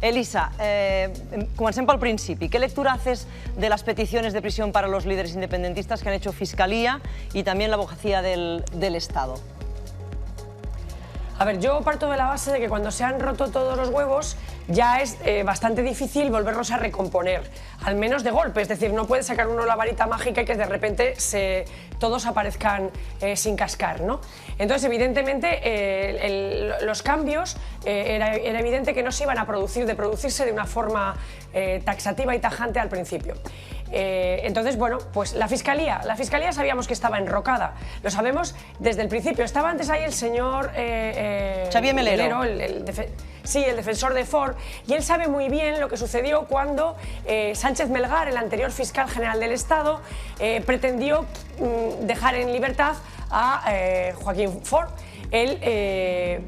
Elisa, comencem pel principi. ¿Qué lectura haces de las peticiones de prisión para los líderes independentistas que han hecho Fiscalía y también la Abogacía del Estado? A ver, yo parto de la base de que cuando se han roto todos los huevos ya es bastante difícil volverlos a recomponer, al menos de golpe. Es decir, no puede sacar uno la varita mágica y que de repente todos aparezcan sin cascar, ¿no? Entonces, evidentemente, los cambios era evidente que no se iban a producir, de producirse de una forma taxativa y tajante al principio. Entonces, bueno, pues la Fiscalía sabíamos que estaba enrocada, lo sabemos desde el principio. Estaba antes ahí el señor Xavier Melero, el defensor de Ford, y él sabe muy bien lo que sucedió cuando Sánchez Melgar, el anterior fiscal general del Estado, pretendió dejar en libertad a Joaquín Ford. Él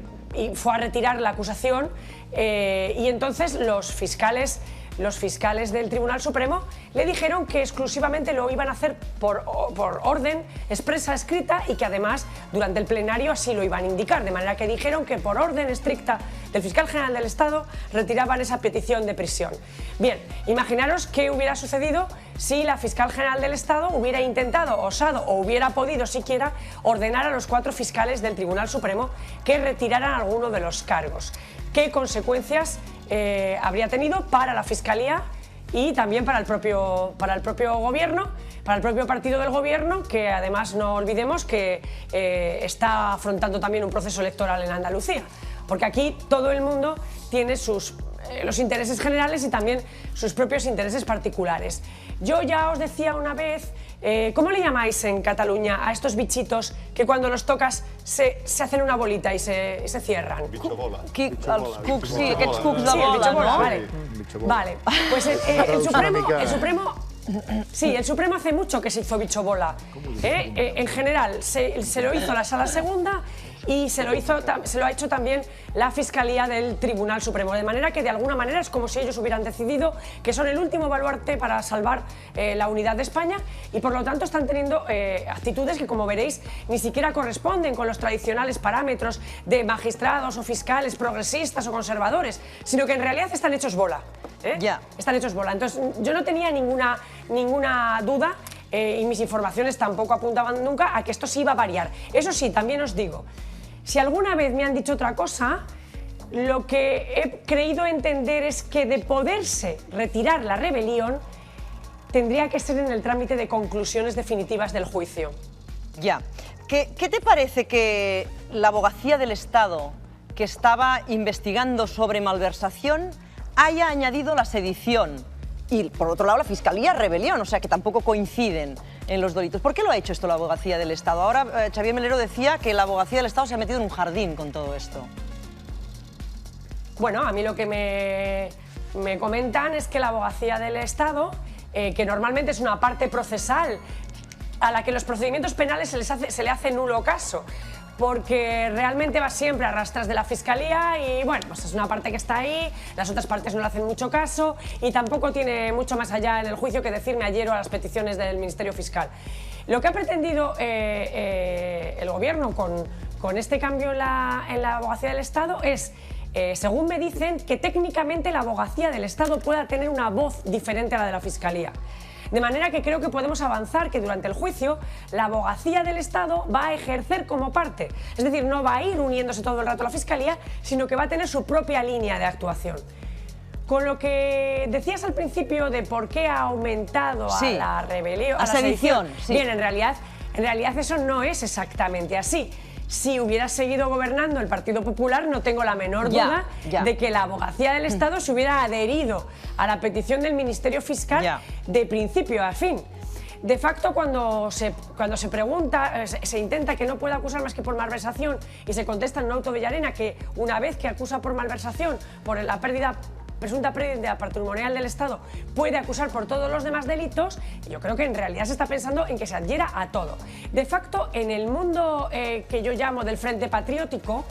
fue a retirar la acusación y entonces los fiscales del Tribunal Supremo le dijeron que exclusivamente lo iban a hacer por orden expresa, escrita, y que además durante el plenario así lo iban a indicar, de manera que dijeron que por orden estricta del fiscal general del Estado retiraban esa petición de prisión. Bien, imaginaros qué hubiera sucedido si la fiscal general del Estado hubiera intentado, osado o hubiera podido siquiera ordenar a los 4 fiscales del Tribunal Supremo que retiraran alguno de los cargos. ¿Qué consecuencias habría tenido para la Fiscalía y también para el propio gobierno, para el propio partido del gobierno, que además no olvidemos que está afrontando también un proceso electoral en Andalucía? Porque aquí todo el mundo tiene los intereses generales y también sus propios intereses particulares. Yo ya os decía una vez, ¿cómo le llamáis en Cataluña a estos bichitos que cuando los tocas se hacen una bolita y se cierran? Bitxo bola. Els cucs, sí, aquests cucs de Sí, el bola, bitxo bola, no? vale. Vale, pues el Supremo hace mucho que se hizo bicho bola. En general, se lo hizo la Sala Segunda y se lo ha hecho también la Fiscalía del Tribunal Supremo, de manera que de alguna manera es como si ellos hubieran decidido que son el último baluarte para salvar la unidad de España, y por lo tanto están teniendo actitudes que, como veréis, ni siquiera corresponden con los tradicionales parámetros de magistrados o fiscales progresistas o conservadores, sino que en realidad están hechos bola. Están hechos bola. Entonces yo no tenía ninguna duda, y mis informaciones tampoco apuntaban nunca a que esto sí iba a variar. Eso sí, también os digo, si alguna vez me han dicho otra cosa, lo que he creído entender es que de poderse retirar la rebelión, tendría que ser en el trámite de conclusiones definitivas del juicio. Ya. ¿Qué te parece que la Abogacía del Estado, que estaba investigando sobre malversación, haya añadido la sedición? Y, por otro lado, la Fiscalía rebelión, o sea que tampoco coinciden en los delitos. ¿Por qué lo ha hecho esto la Abogacía del Estado? Ahora Xavier Melero decía que la Abogacía del Estado se ha metido en un jardín con todo esto. Bueno, a mí lo que me comentan es que la Abogacía del Estado, que normalmente es una parte procesal a la que los procedimientos penales se le hace nulo caso, porque realmente va siempre a rastras de la Fiscalía y, bueno, pues es una parte que está ahí, las otras partes no le hacen mucho caso y tampoco tiene mucho más allá en el juicio que decirme ayer o a las peticiones del Ministerio Fiscal. Lo que ha pretendido el Gobierno con este cambio en la Abogacía del Estado es, según me dicen, que técnicamente la Abogacía del Estado pueda tener una voz diferente a la de la Fiscalía. De manera que creo que podemos avanzar que durante el juicio la Abogacía del Estado va a ejercer como parte. Es decir, no va a ir uniéndose todo el rato a la Fiscalía, sino que va a tener su propia línea de actuación. Con lo que decías al principio de por qué ha aumentado a la rebelión, a la sedición. Sí. Bien, en realidad eso no es exactamente así. Si hubiera seguido gobernando el Partido Popular, no tengo la menor duda de que la Abogacía del Estado se hubiera adherido a la petición del Ministerio Fiscal de principio a fin. De facto, cuando se pregunta, se intenta que no pueda acusar más que por malversación y se contesta en un auto de Llarena que una vez que acusa por malversación, por la presunta pérdida patrimonial del Estado, puede acusar por todos los demás delitos, yo creo que en realidad se está pensando en que se adhiera a todo. De facto, en el mundo que yo llamo del Frente Patriótico,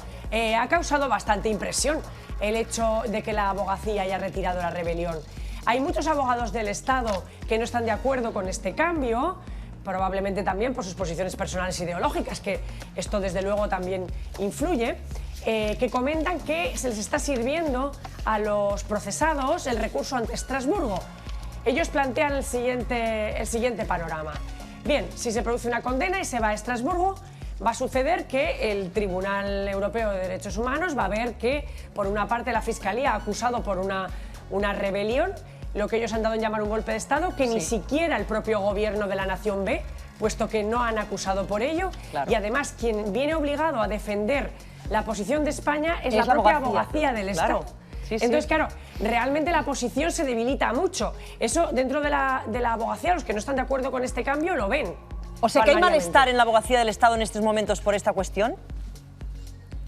ha causado bastante impresión el hecho de que la abogacía haya retirado la rebelión. Hay muchos abogados del Estado que no están de acuerdo con este cambio, probablemente también por sus posiciones personales ideológicas, que esto desde luego también influye. que comentan que se les está sirviendo a los procesados el recurso ante Estrasburgo. Ellos plantean el siguiente panorama. Bien, si se produce una condena y se va a Estrasburgo, va a suceder que el Tribunal Europeo de Derechos Humanos va a ver que, por una parte, la Fiscalía ha acusado por una rebelión, lo que ellos han dado en llamar un golpe de Estado, que ni siquiera el propio gobierno de la nación ve, puesto que no han acusado por ello. Claro. Y además, quien viene obligado a defender la posición de España es la propia abogacía del Estado. Sí, entonces, claro, realmente la posición se debilita mucho. Eso, dentro de la abogacía, los que no están de acuerdo con este cambio lo ven. O sea, ¿que hay malestar en la abogacía del Estado en estos momentos por esta cuestión?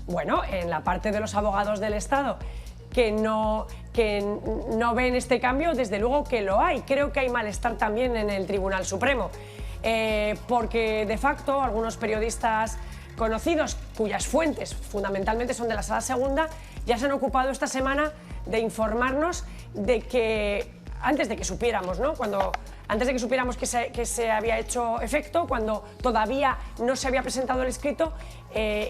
Bueno, en la parte de los abogados del Estado que no ven este cambio, desde luego que lo hay. Creo que hay malestar también en el Tribunal Supremo, porque de facto algunos periodistas conocidos, cuyas fuentes fundamentalmente son de la Sala Segunda, ya se han ocupado esta semana de informarnos de que, antes de que supiéramos, ¿no? Antes de que supiéramos que se había hecho efecto, cuando todavía no se había presentado el escrito,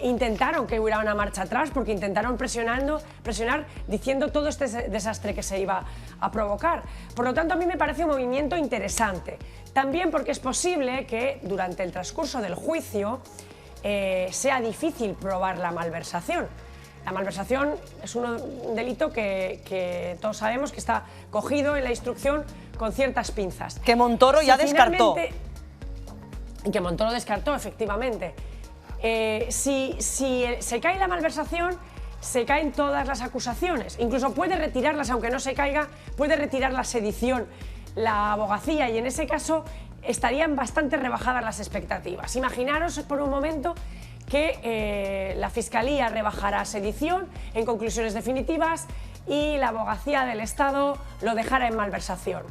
intentaron que hubiera una marcha atrás, porque intentaron presionar diciendo todo este desastre que se iba a provocar. Por lo tanto, a mí me parece un movimiento interesante. También porque es posible que durante el transcurso del juicio sea difícil probar la malversación. La malversación es un delito que todos sabemos que está cogido en la instrucción con ciertas pinzas. Que Montoro ya descartó. Y que Montoro descartó, efectivamente. Si se cae la malversación, se caen todas las acusaciones. Incluso puede retirarlas, aunque no se caiga, puede retirar la sedición, la abogacía, y en ese caso estarían bastante rebajadas las expectativas. Imaginaros por un momento que la Fiscalía rebajara sedición en conclusiones definitivas y la abogacía del Estado lo dejara en malversación.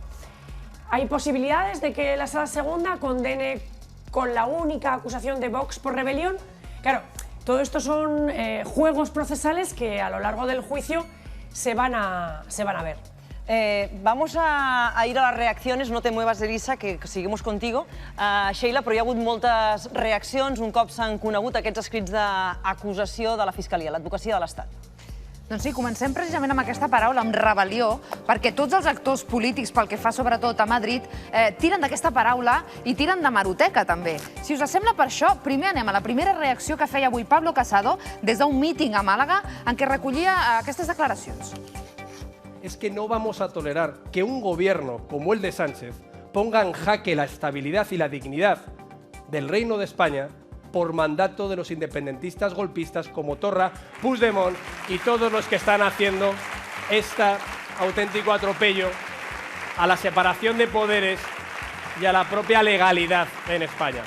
Hay posibilidades de que la Sala Segunda condene con la única acusación de Vox por rebelión. Claro, todo esto son juegos procesales que a lo largo del juicio se van a ver. Vamos a ir a las reacciones, no te muevas, Elisa, que seguimos contigo. Sheila, però hi ha hagut moltes reaccions un cop s'han conegut aquests escrits d'acusació de la Fiscalia, l'advocacia de l'Estat. Doncs sí, comencem precisament amb aquesta paraula, amb rebel·lió, perquè tots els actors polítics, pel que fa sobretot a Madrid, tiren d'aquesta paraula i tiren de hemeroteca, també. Si us sembla, per això, primer anem a la primera reacció que feia avui Pablo Casado des d'un míting a Màlaga en què recollia aquestes declaracions. Es que no vamos a tolerar que un gobierno como el de Sánchez ponga en jaque la estabilidad y la dignidad del Reino de España por mandato de los independentistas golpistas como Torra, Puigdemont y todos los que están haciendo este auténtico atropello a la separación de poderes y a la propia legalidad en España.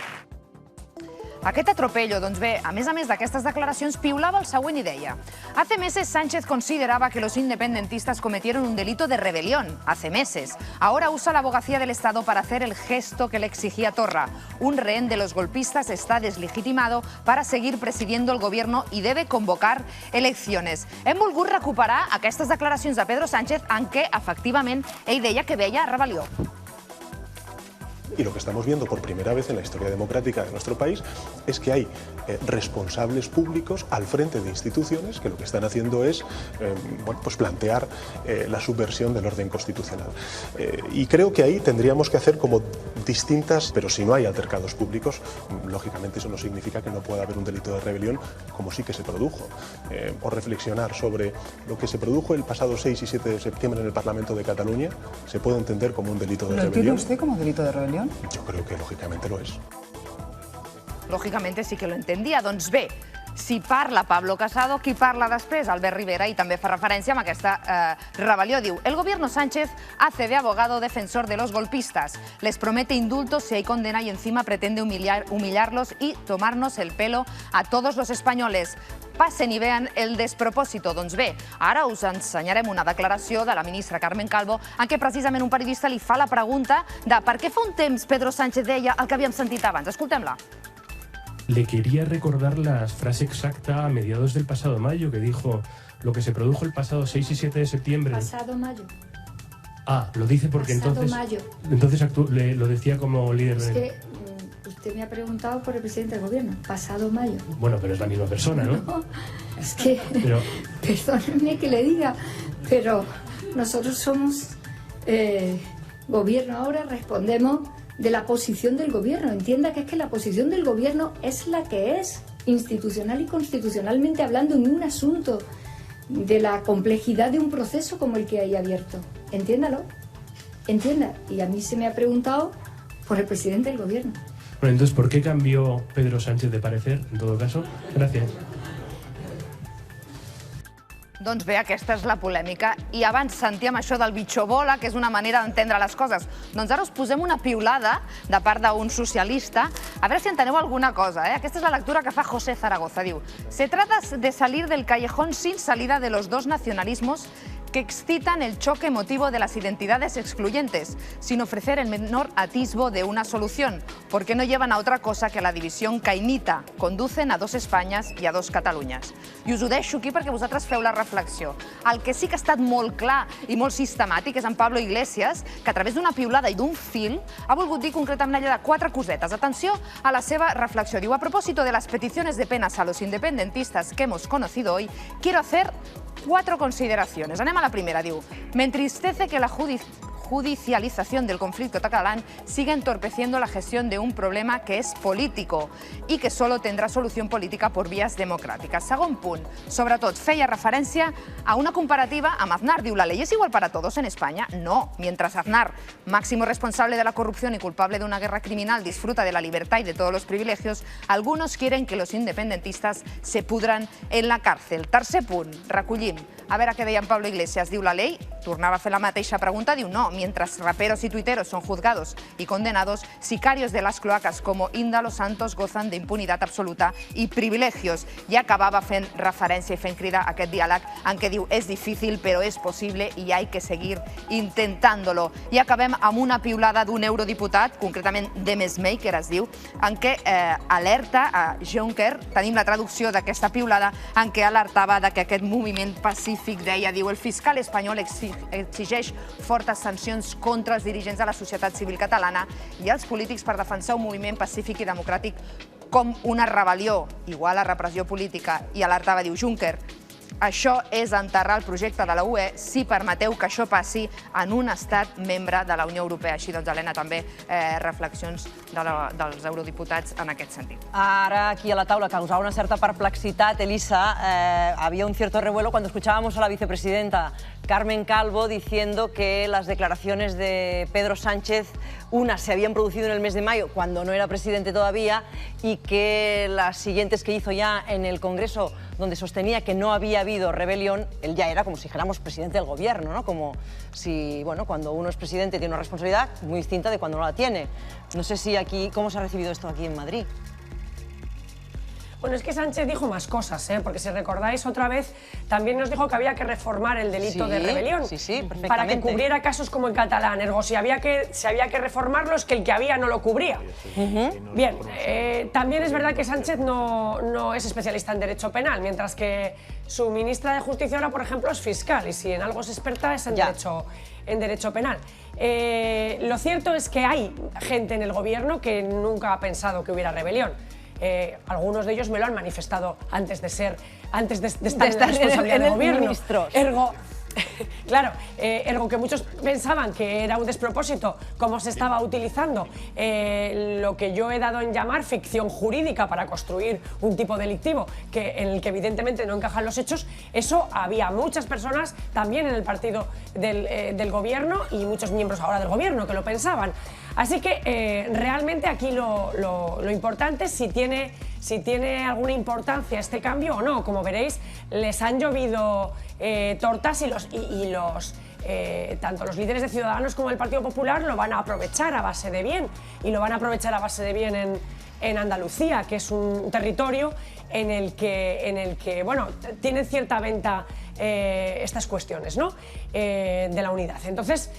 Aquest atropello, doncs bé, a més d'aquestes declaracions, piulava el següent i deia: Hace meses Sánchez consideraba que los independentistas cometieron un delito de rebelión. Hace meses. Ahora usa la abogacía del Estado para hacer el gesto que le exigía Torra. Un rehén de los golpistas está deslegitimado para seguir presidiendo el gobierno y debe convocar elecciones. Hem volgut recuperar aquestes declaracions de Pedro Sánchez en què, efectivament, ell deia que veia rebel·lió. Y lo que estamos viendo por primera vez en la historia democrática de nuestro país es que hay responsables públicos al frente de instituciones que lo que están haciendo es pues plantear la subversión del orden constitucional. Y creo que ahí tendríamos que hacer como distintas, pero si no hay altercados públicos, lógicamente eso no significa que no pueda haber un delito de rebelión, como sí que se produjo. O reflexionar sobre lo que se produjo el pasado 6 y 7 de septiembre en el Parlamento de Cataluña, se puede entender como un delito de rebelión. ¿Lo entiende usted como delito de rebelión? Yo creo que lógicamente lo es. Lògicament sí que lo entendia. Doncs bé, si parla Pablo Casado, qui parla després? Albert Rivera, i també fa referència a aquesta rebel·lió. Diu: el gobierno Sánchez hace de abogado defensor de los golpistas. Les promete indultos si hay condena y encima pretende humillarlos y tomarnos el pelo a todos los españoles. Passen i vean el despropòsito. Doncs bé, ara us ensenyarem una declaració de la ministra Carmen Calvo en què precisament un periodista li fa la pregunta de per què fa un temps Pedro Sánchez deia el que havíem sentit abans. Escoltem-la. Le quería recordar la frase exacta a mediados del pasado mayo que dijo: lo que se produjo el pasado 6 y 7 de septiembre... Pasado mayo. Ah, lo dice porque pasado entonces... mayo. Entonces lo decía como líder... Es que usted me ha preguntado por el presidente del gobierno. Pasado mayo. Bueno, pero es la misma persona, ¿no? No, Es que, perdónenme que le diga, pero nosotros somos gobierno ahora, respondemos de la posición del gobierno. Entienda que es que la posición del gobierno es la que es, institucional y constitucionalmente hablando, en un asunto de la complejidad de un proceso como el que hay abierto. Entiéndalo, entienda. Y a mí se me ha preguntado por el presidente del gobierno. Bueno, entonces, ¿por qué cambió Pedro Sánchez de parecer, en todo caso? Gracias. Doncs bé, aquesta és la polèmica. I abans sentíem això del bitxobola, que és una manera d'entendre les coses. Doncs ara us posem una piulada de part d'un socialista. A veure si enteneu alguna cosa. Aquesta és la lectura que fa José Zaragoza. Diu: se trata de salir del callejón sin salida de los dos nacionalismos que excitan el choque emotivo de las identidades excluyentes, sin ofrecer el menor atisbo de una solución, porque no llevan a otra cosa que la división caïnita, conducen a dos Espanyes i a dos Catalunyes. I us ho deixo aquí perquè vosaltres feu la reflexió. El que sí que ha estat molt clar i molt sistemàtic és en Pablo Iglesias, que a través d'una piulada i d'un fil ha volgut dir concretament allà de 4 cosetes. Atenció a la seva reflexió. Diu: a propósito de las peticiones de penas a los independentistas que hemos conocido hoy, quiero hacer 4 consideraciones. Anem a la primera. Diu: me entristece que la judicialización del conflicto catalán siga entorpeciendo la gestión de un problema que es político y que solo tendrá solución política por vías democráticas. Segon punt, sobretot feia referència a una comparativa amb Aznar. Diu: la ley es igual para todos en España. No, mientras Aznar, máximo responsable de la corrupción y culpable de una guerra criminal, disfruta de la libertad y de todos los privilegios, algunos quieren que los independentistas se pudran en la cárcel. Tercer punt, recollim. A veure què deia en Pablo Iglesias. Diu: la ley, tornava a fer la mateixa pregunta, diu: no, mientras raperos y tuiteros son juzgados y condenados, sicarios de las cloacas como Índalo Santos gozan de impunidad absoluta y privilegios. I acabava fent referència i fent crida a aquest diàleg en què diu: és difícil però és possible i hay que seguir intentándolo. I acabem amb una piulada d'un eurodiputat, concretament Demesmaker es diu, en què alerta a Juncker, tenim la traducció d'aquesta piulada, en què alertava que aquest moviment pacífic, deia, diu: el fiscal espanyol exigeix fortes sancions contra els dirigents de la societat civil catalana i els polítics per defensar un moviment pacífic i democràtic com una rebel·lió igual a repressió política. I alertava, diu Juncker: això és enterrar el projecte de la UE si permeteu que això passi en un estat membre de la Unió Europea. Així doncs, Helena, també reflexions dels eurodiputats en aquest sentit. Ahora aquí a la taula causaba una cierta perplexidad, Elisa. Había un cierto revuelo cuando escuchábamos a la vicepresidenta Carmen Calvo diciendo que las declaraciones de Pedro Sánchez, unas se habían producido en el mes de mayo, cuando no era presidente todavía, y que las siguientes que hizo ya en el Congreso, donde sostenía que no había habido rebelión, él ya era como si dijéramos presidente del gobierno, ¿no? Como si, bueno, cuando uno es presidente tiene una responsabilidad muy distinta de cuando no la tiene. No sé si aquí, ¿cómo se ha recibido esto aquí en Madrid? Bueno, es que Sánchez dijo más cosas, porque si recordáis otra vez, también nos dijo que había que reformar el delito de rebelión. Sí, perfectamente. Para que cubriera casos como el catalán. Ergo, si había que reformarlo, es que el que había no lo cubría. Bien, también es verdad que Sánchez no es especialista en derecho penal, mientras que su ministra de Justicia ahora, por ejemplo, es fiscal, y si en algo es experta es en derecho penal. Lo cierto es que hay gente en el gobierno que nunca ha pensado que hubiera rebelión. Algunos de ellos me lo han manifestado antes de estar en la responsabilidad del gobierno. Ergo, claro, ergo que muchos pensaban que era un despropósito cómo se estaba utilizando lo que yo he dado en llamar ficción jurídica para construir un tipo delictivo en el que evidentemente no encajan los hechos. Eso había muchas personas también en el partido del gobierno y muchos miembros ahora del gobierno que lo pensaban. Así que realmente aquí lo importante es si tiene alguna importancia este cambio o no. Como veréis, les han llovido tortas y tanto los líderes de Ciudadanos como el Partido Popular lo van a aprovechar a base de bien. Y lo van a aprovechar a base de bien en Andalucía, que es un territorio en el que bueno, tienen cierta venta estas cuestiones, ¿no? De la unidad. Entonces,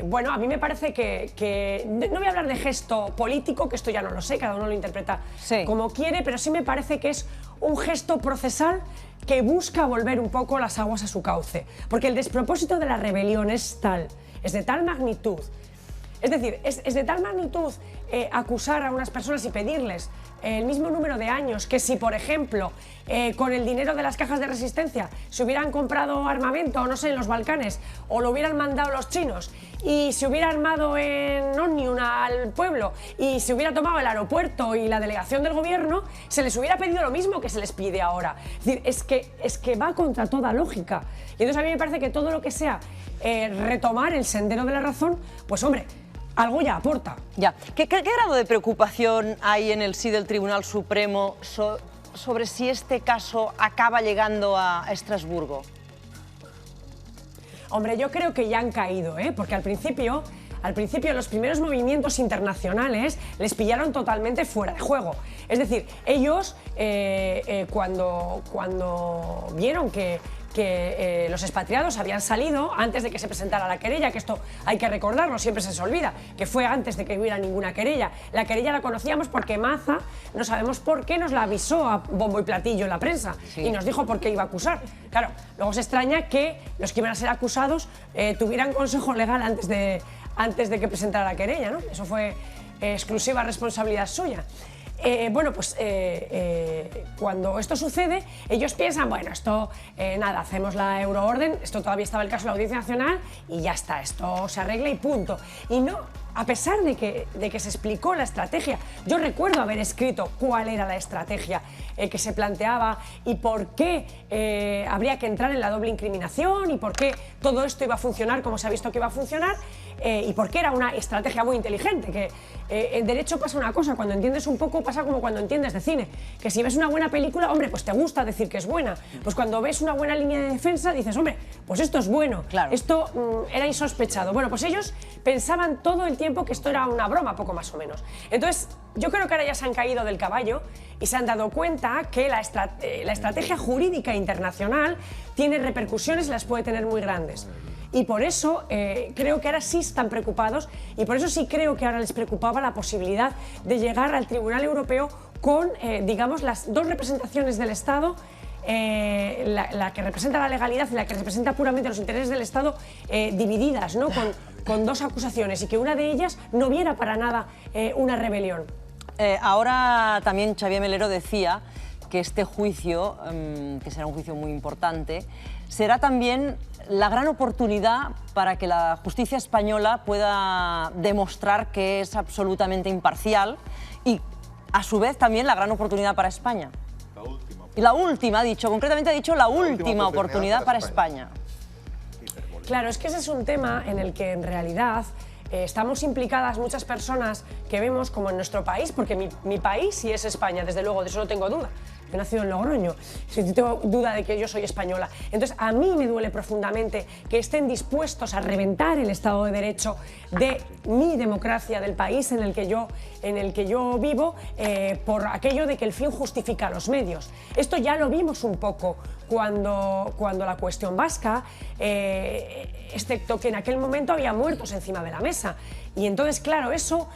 bueno, a mí me parece que no voy a hablar de gesto político, que esto ya no lo sé, cada uno lo interpreta como quiere, pero sí me parece que es un gesto procesal que busca volver un poco las aguas a su cauce, porque el despropósito de la rebelión es de tal magnitud. Es decir, es de tal magnitud acusar a unas personas y pedirles el mismo número de años que si, por ejemplo, con el dinero de las cajas de resistencia se hubieran comprado armamento, no sé, en los Balcanes, o lo hubieran mandado los chinos, y se hubiera armado en Omnium al pueblo, y se hubiera tomado el aeropuerto y la delegación del gobierno, se les hubiera pedido lo mismo que se les pide ahora. Es decir, es que va contra toda lógica. Y entonces a mí me parece que todo lo que sea retomar el sendero de la razón, pues hombre, algo ya aporta. Ya. ¿Qué grado de preocupación hay en el sí del Tribunal Supremo sobre si este caso acaba llegando a Estrasburgo? Hombre, yo creo que ya han caído, porque al principio los primeros movimientos internacionales les pillaron totalmente fuera de juego. Es decir, ellos cuando vieron que los expatriados habían salido antes de que se presentara la querella, que esto hay que recordarlo, siempre se les olvida, que fue antes de que hubiera ninguna querella. La querella la conocíamos porque Maza, no sabemos por qué, nos la avisó a bombo y platillo en la prensa, y nos dijo por qué iba a acusar. Claro, luego se extraña que los que iban a ser acusados tuvieran consejo legal antes de que presentara la querella, ¿no? Eso fue exclusiva responsabilidad suya. Bueno, pues cuando esto sucede, ellos piensan, bueno, esto, nada, hacemos la euroorden, esto todavía estaba el caso de la Audiencia Nacional y ya está, esto se arregla y punto. Y no, a pesar de que se explicó la estrategia, yo recuerdo haber escrito cuál era la estrategia que se planteaba y por qué habría que entrar en la doble incriminación y por qué todo esto iba a funcionar como se ha visto que iba a funcionar, y por qué era una estrategia muy inteligente, que en derecho pasa una cosa, cuando entiendes un poco pasa como cuando entiendes de cine, que si ves una buena película, hombre, pues te gusta decir que es buena, pues cuando ves una buena línea de defensa dices, hombre, pues esto es bueno, claro. Esto era insospechado. Bueno, pues ellos pensaban todo el tiempo que esto era una broma, poco más o menos. Entonces, yo creo que ahora ya se han caído del caballo y se han dado cuenta que la estrategia jurídica internacional tiene repercusiones y las puede tener muy grandes. Y por eso creo que ahora sí están preocupados y por eso sí creo que ahora les preocupaba la posibilidad de llegar al Tribunal Europeo con, digamos, las dos representaciones del Estado, la que representa la legalidad y la que representa puramente los intereses del Estado, divididas, ¿no? Con dos acusaciones y que una de ellas no viera para nada una rebelión. Ahora también Xavier Melero decía que este juicio, que será un juicio muy importante, será también la gran oportunidad para que la justicia española pueda demostrar que es absolutamente imparcial y, a su vez, también la gran oportunidad para España. La última. Y la última, ha dicho, concretamente ha dicho la última oportunidad para España. Claro, es que ese es un tema en el que en realidad estamos implicadas muchas personas que vemos como en nuestro país, porque mi país sí es España, desde luego, de eso no tengo duda. Yo he nacido en Logroño, si tengo duda de que yo soy española. Entonces, a mí me duele profundamente que estén dispuestos a reventar el Estado de Derecho de mi democracia, del país en el que yo vivo, por aquello de que el fin justifica los medios. Esto ya lo vimos un poco cuando la cuestión vasca, excepto que en aquel momento había muertos encima de la mesa. Y entonces, claro, eso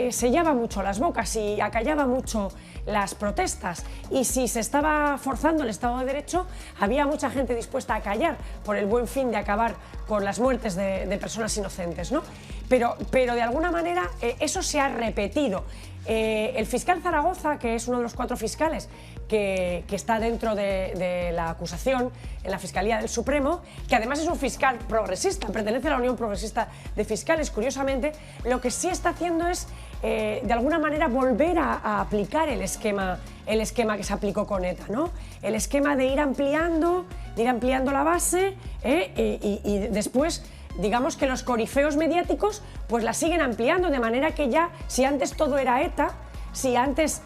sellaba mucho las bocas y acallaba mucho las protestas, y si se estaba forzando el Estado de Derecho, había mucha gente dispuesta a callar por el buen fin de acabar con las muertes de personas inocentes, ¿no? Pero de alguna manera eso se ha repetido. El fiscal Zaragoza, que es uno de los 4 fiscales que está dentro de la acusación en la Fiscalía del Supremo, que además es un fiscal progresista, pertenece a la Unión Progresista de Fiscales, curiosamente, lo que sí está haciendo es, de alguna manera, volver a aplicar el esquema que se aplicó con ETA, ¿no? El esquema de ir ampliando la base, y después, digamos que los corifeos mediáticos pues la siguen ampliando, de manera que ya, si antes todo era ETA, si antes,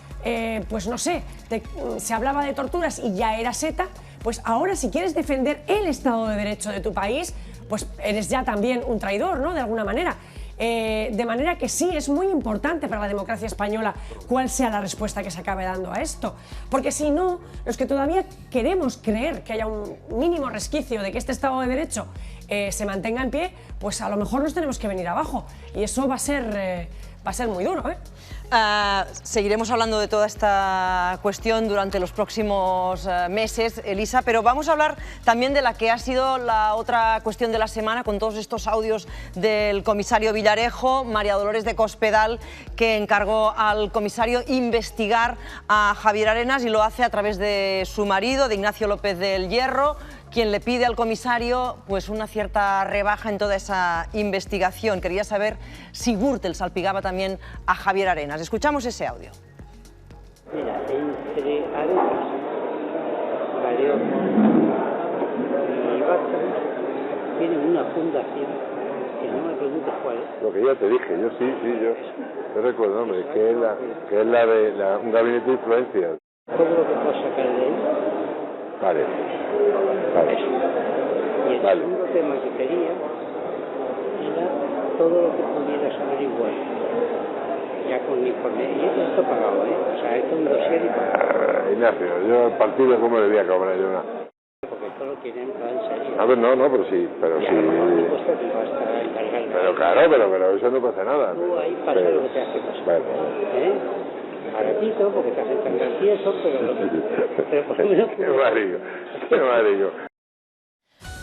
pues no sé, se hablaba de torturas y ya eras ETA, pues ahora si quieres defender el Estado de Derecho de tu país, pues eres ya también un traidor, ¿no? De alguna manera. De manera que sí, es muy importante para la democracia española cuál sea la respuesta que se acabe dando a esto. Porque si no, los que todavía queremos creer que haya un mínimo resquicio de que este Estado de Derecho se mantenga en pie, pues a lo mejor nos tenemos que venir abajo. Y eso va a ser muy duro, ¿eh? Seguiremos hablando de toda esta cuestión durante los próximos meses, Elisa, pero vamos a hablar también de la que ha sido la otra cuestión de la semana, con todos estos audios del comisario Villarejo. María Dolores de Cospedal, que encargó al comisario investigar a Javier Arenas, y lo hace a través de su marido, de Ignacio López del Hierro, quien le pide al comisario pues una cierta rebaja en toda esa investigación. Quería saber si Gürtel salpicaba también a Javier Arenas. Escuchamos ese audio. Mira, entre Arenas, Galeón y Bárcenas tienen una fundación, que no me preguntes cuál es. Lo que ya te dije, yo recuerdo, hombre, que es la de un gabinete de influencia. Todo lo que puedo sacar de ahí. Vale. Y el segundo tema que quería era todo lo que pudieras averiguar, ya con mi informe. Y esto pagado, o sea, esto es un dossier y pagado. Ignacio, yo al partido, ¿cómo le voy a cobrar yo una? Porque esto lo quieren en serio. A ver, no, pero sí. Pero claro, pero eso no pasa nada. Tú ahí pasa lo que te hace pasar. Bueno. Baratito, porque te hacen tan gracioso, pero por lo menos... Qué marido.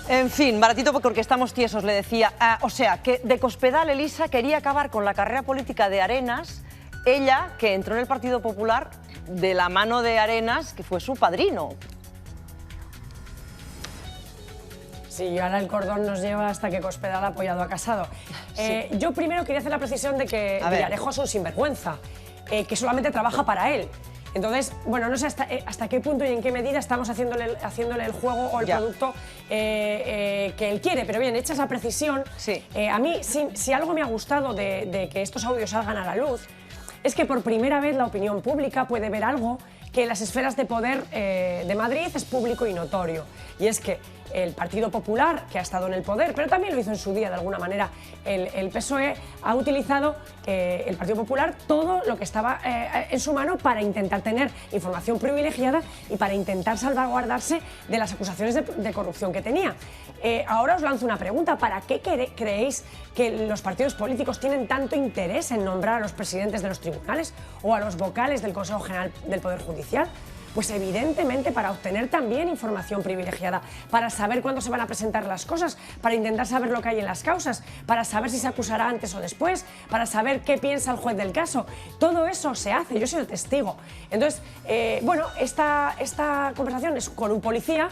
En fin, baratito porque estamos tiesos, le decía. O sea, que de Cospedal, Elisa, quería acabar con la carrera política de Arenas, ella, que entró en el Partido Popular de la mano de Arenas, que fue su padrino. Sí, y ahora el cordón nos lleva hasta que Cospedal ha apoyado a Casado. Sí. Yo primero quería hacer la precisión de que Villarejo es un sinvergüenza, que solamente trabaja para él. Entonces, bueno, no sé hasta qué punto y en qué medida estamos haciéndole el juego o el producto que él quiere. Pero bien, hecha esa precisión, a mí, si algo me ha gustado de que estos audios salgan a la luz, es que por primera vez la opinión pública puede ver algo que en las esferas de poder de Madrid es público y notorio. Y es que el Partido Popular, que ha estado en el poder, pero también lo hizo en su día de alguna manera el PSOE, ha utilizado el Partido Popular todo lo que estaba en su mano para intentar tener información privilegiada y para intentar salvaguardarse de las acusaciones de corrupción que tenía. Ahora os lanzo una pregunta: ¿para qué creéis que los partidos políticos tienen tanto interés en nombrar a los presidentes de los tribunales o a los vocales del Consejo General del Poder Judicial? Pues evidentemente para obtener también información privilegiada, para saber cuándo se van a presentar las cosas, para intentar saber lo que hay en las causas, para saber si se acusará antes o después, para saber qué piensa el juez del caso. Todo eso se hace, yo he sido testigo. Entonces, bueno, esta conversación es con un policía,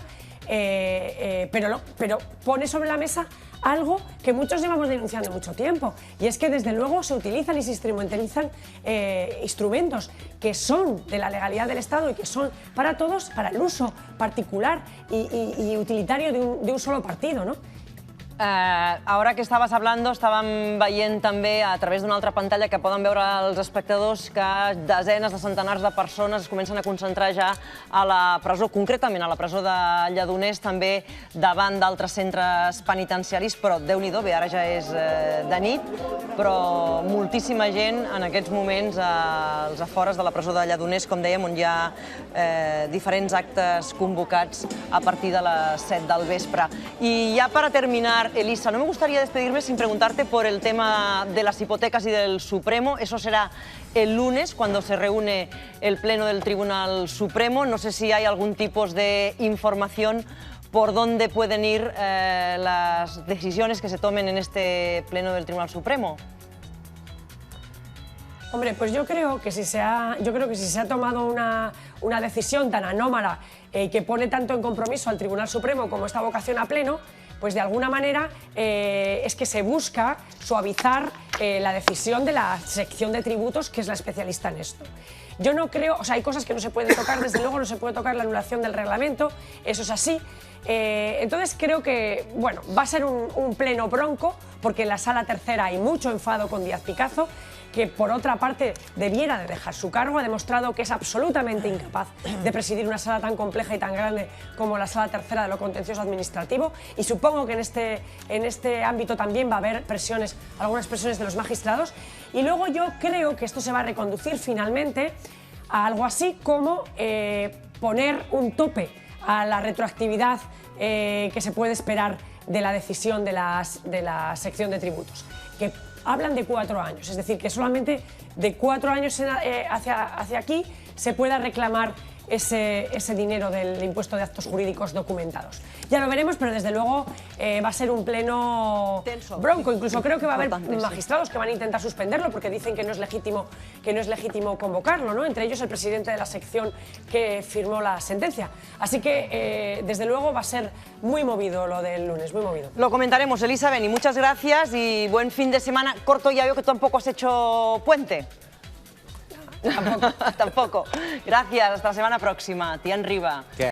pero pone sobre la mesa algo que muchos llevamos denunciando mucho tiempo, y es que desde luego se utilizan y se instrumentalizan instrumentos que son de la legalidad del Estado y que son para todos, para el uso particular y utilitario de un solo partido, ¿no? Ara que estaves parlant, estàvem veient també a través d'una altra pantalla que poden veure els espectadors que desenes de centenars de persones es comencen a concentrar ja a la presó, concretament a la presó de Lledoners, també davant d'altres centres penitenciaris, però Déu-n'hi-do, bé, ara ja és de nit, però moltíssima gent en aquests moments als afores de la presó de Lledoners, com dèiem, on hi ha diferents actes convocats a partir de les 7 del vespre. I ja per a terminar, Elisa, no me gustaría despedirme sin preguntarte por el tema de las hipotecas y del Supremo. Eso será el lunes, cuando se reúne el Pleno del Tribunal Supremo. No sé si hay algún tipo de información por dónde pueden ir las decisiones que se tomen en este Pleno del Tribunal Supremo. Hombre, pues yo creo que si se ha tomado una decisión tan anómala que pone tanto en compromiso al Tribunal Supremo como esta vocación a pleno, pues de alguna manera es que se busca suavizar la decisión de la sección de tributos, que es la especialista en esto. Yo no creo, o sea, hay cosas que no se pueden tocar, desde luego no se puede tocar la anulación del reglamento, eso es así. Entonces creo que, bueno, va a ser un pleno bronco, porque en la sala tercera hay mucho enfado con Díaz Picazo, que por otra parte debiera de dejar su cargo. Ha demostrado que es absolutamente incapaz de presidir una sala tan compleja y tan grande como la sala tercera de lo contencioso administrativo, y supongo que en este ámbito también va a haber presiones, algunas presiones de los magistrados. Y luego yo creo que esto se va a reconducir finalmente a algo así como poner un tope a la retroactividad que se puede esperar de la decisión de la sección de tributos, que hablan de 4 años, es decir, que solamente de 4 años hacia aquí se pueda reclamar ese dinero del impuesto de actos jurídicos documentados. Ya lo veremos, pero desde luego va a ser un pleno tenso, bronco. Incluso creo que va a haber importante, sí. magistrados que van a intentar suspenderlo porque dicen que no es legítimo convocarlo, ¿no? Entre ellos el presidente de la sección que firmó la sentencia. Así que desde luego va a ser muy movido lo del lunes, muy movido. Lo comentaremos, Elisa Beni, muchas gracias y buen fin de semana corto. Ya veo que tampoco has hecho puente. Tampoco. Gracias, hasta la semana próxima. Tian Riba.